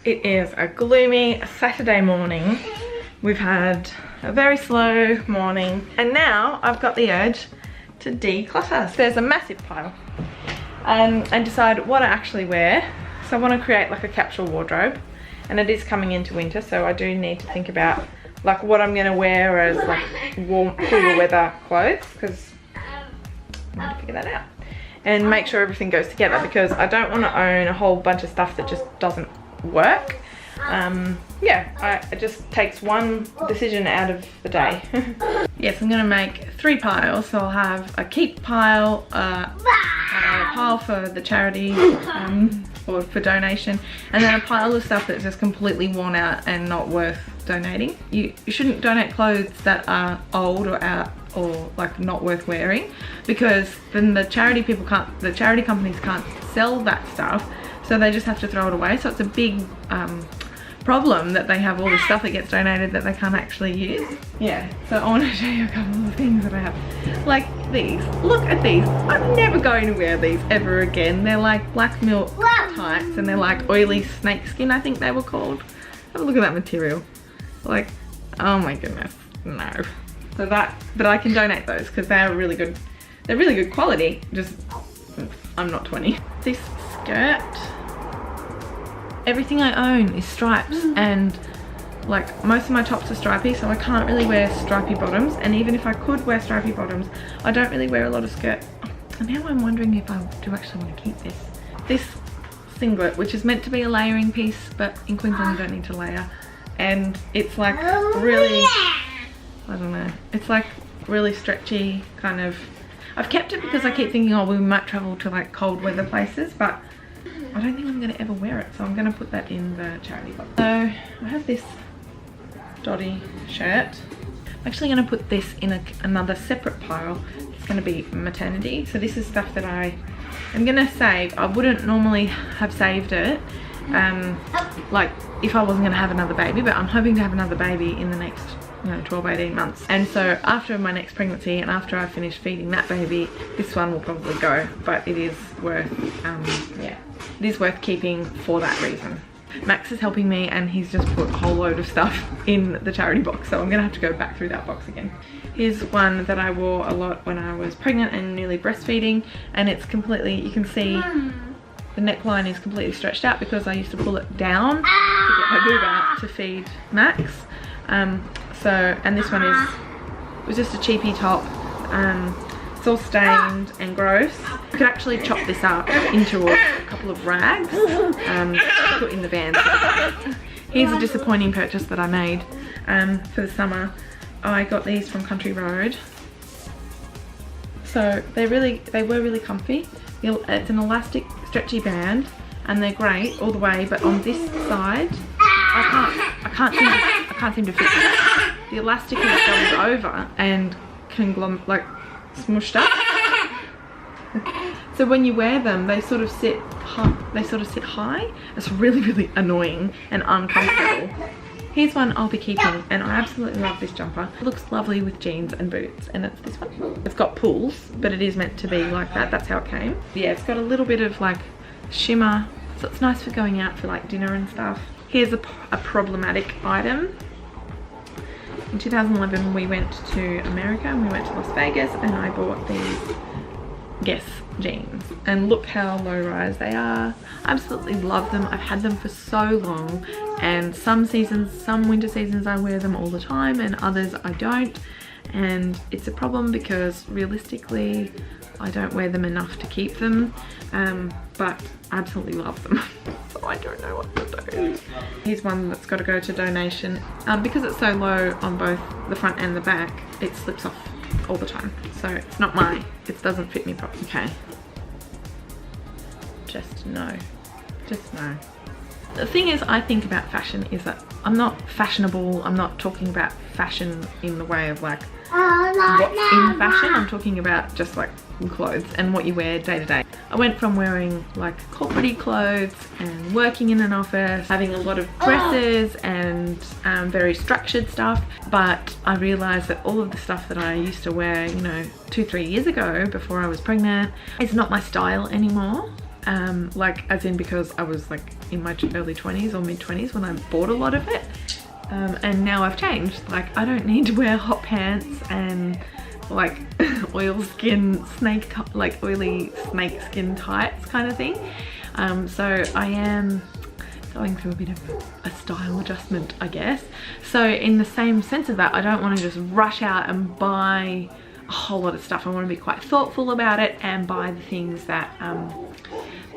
It is a gloomy Saturday morning. We've had a very slow morning and now I've got the urge to declutter. There's a massive pile and decide what I actually wear. So I want to create like a capsule wardrobe, and it is coming into winter, so I do need to think about like what I'm going to wear as like warm, cooler weather clothes, because I need to figure that out and make sure everything goes together, because I don't want to own a whole bunch of stuff that just doesn't work. Yeah, it just takes one decision out of the day. Yes, I'm gonna make 3 piles. So I'll have a keep pile, a pile for the charity or for donation, and then a pile of stuff that's just completely worn out and not worth donating. You shouldn't donate clothes that are old or out or like not worth wearing, because then the charity companies can't sell that stuff, so they just have to throw it away. So it's a big problem that they have all this stuff that gets donated that they can't actually use. Yeah, so I want to show you a couple of things that I have. Like these. Look at these. I'm never going to wear these ever again. They're like black milk tights, and they're like oily snake skin, I think they were called. Have a look at that material. Like, oh my goodness, no. So that, but I can donate those because they're really good. They're really good quality. Just, I'm not 20. This skirt. Everything I own is stripes, and like most of my tops are stripy, so I can't really wear stripy bottoms, and even if I could wear stripy bottoms, I don't really wear a lot of skirt. And now I'm wondering if I do actually want to keep this. This singlet, which is meant to be a layering piece, but in Queensland you don't need to layer, and it's like really, I don't know, it's like really stretchy kind of. I've kept it because I keep thinking, oh, we might travel to like cold weather places, but I don't think I'm going to ever wear it, so I'm going to put that in the charity box. So I have this Dotty shirt. I'm actually going to put this in another separate pile. It's going to be maternity. So this is stuff that I am going to save. I wouldn't normally have saved it, like if I wasn't going to have another baby, but I'm hoping to have another baby in the next 12-18 months, and so after my next pregnancy and after I finish feeding that baby, this one will probably go, but it is worth yeah, it is worth keeping for that reason. Max is helping me and he's just put a whole load of stuff in the charity box, so I'm gonna have to go back through that box again. Here's one that I wore a lot when I was pregnant and nearly breastfeeding, and it's completely, you can see the neckline is completely stretched out because I used to pull it down to get my boob out to feed Max. And this one was just a cheapy top. It's all stained and gross. You could actually chop this up into a couple of rags, put in the van. Here's a disappointing purchase that I made for the summer. I got these from Country Road. So they were really comfy. It's an elastic stretchy band and they're great all the way, but on this side I can't seem to fit it. The elastic is doubled over and like smushed up. So when you wear them, they sort of sit high. It's really, really annoying and uncomfortable. Here's one I'll be keeping, and I absolutely love this jumper. It looks lovely with jeans and boots, and it's this one. It's got pulls, but it is meant to be like that. That's how it came. Yeah, it's got a little bit of like shimmer, so it's nice for going out for like dinner and stuff. Here's a problematic item. In 2011 we went to America and we went to Las Vegas, and I bought these Guess jeans, and look how low rise they are. I absolutely love them. I've had them for so long, and some winter seasons I wear them all the time and others I don't, and it's a problem because realistically I don't wear them enough to keep them, but I absolutely love them. So I don't know what to do. Here's one that's got to go to donation. Because it's so low on both the front and the back, it slips off all the time. So it's not it doesn't fit me properly. Okay. Just no. The thing is, I think about fashion is that I'm not fashionable. I'm not talking about fashion in the way of like what's in fashion. I'm talking about just like clothes and what you wear day to day. I went from wearing like corporate clothes and working in an office, having a lot of dresses and very structured stuff, but I realized that all of the stuff that I used to wear, 2-3 years ago before I was pregnant, is not my style anymore. like as in because I was like in my early 20s or mid 20s when I bought a lot of it. And now I've changed. Like I don't need to wear hot pants and like oilskin like oily snake skin tights kind of thing. So I am going through a bit of a style adjustment, I guess. So in the same sense of that, I don't want to just rush out and buy a whole lot of stuff. I want to be quite thoughtful about it and buy the things that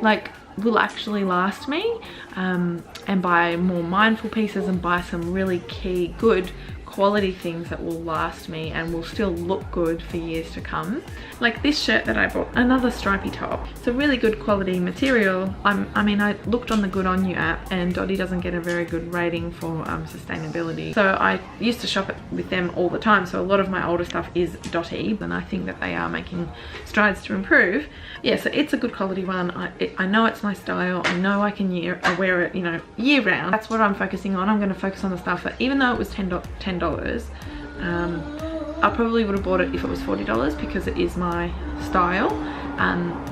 like will actually last me, and buy more mindful pieces and buy some really key good quality things that will last me and will still look good for years to come. Like this shirt that I bought, another stripy top. It's a really good quality material. I mean, I looked on the Good On You app and Dottie doesn't get a very good rating for sustainability. So I used to shop with them all the time. So a lot of my older stuff is Dottie, and I think that they are making strides to improve. Yeah, so it's a good quality one. I know it's my style. I know I can wear it, you know, year round. That's what I'm focusing on. I'm going to focus on the stuff that, even though it was $10, I probably would have bought it if it was $40 because it is my style.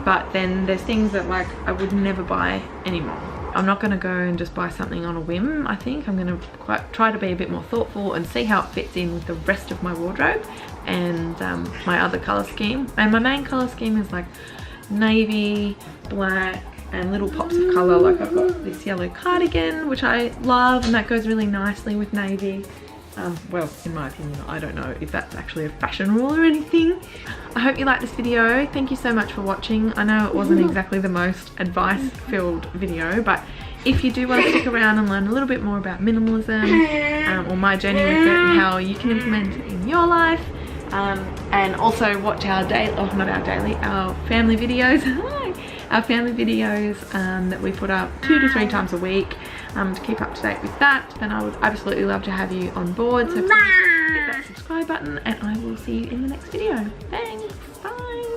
But then there's things that like I would never buy anymore. I'm not going to go and just buy something on a whim. I think I'm going to try to be a bit more thoughtful and see how it fits in with the rest of my wardrobe and my other color scheme. And my main color scheme is like navy, black, and little pops of color. Like I've got this yellow cardigan which I love, and that goes really nicely with navy. Well, in my opinion, I don't know if that's actually a fashion rule or anything. I hope you liked this video. Thank you so much for watching. I know it wasn't exactly the most advice-filled video, but if you do want to stick around and learn a little bit more about minimalism or my journey with it and how you can implement it in your life, and also watch our our family videos. Our family videos that we put up 2 to 3 times a week to keep up to date with that, then I would absolutely love to have you on board. So please hit that subscribe button and I will see you in the next video. Thanks, bye.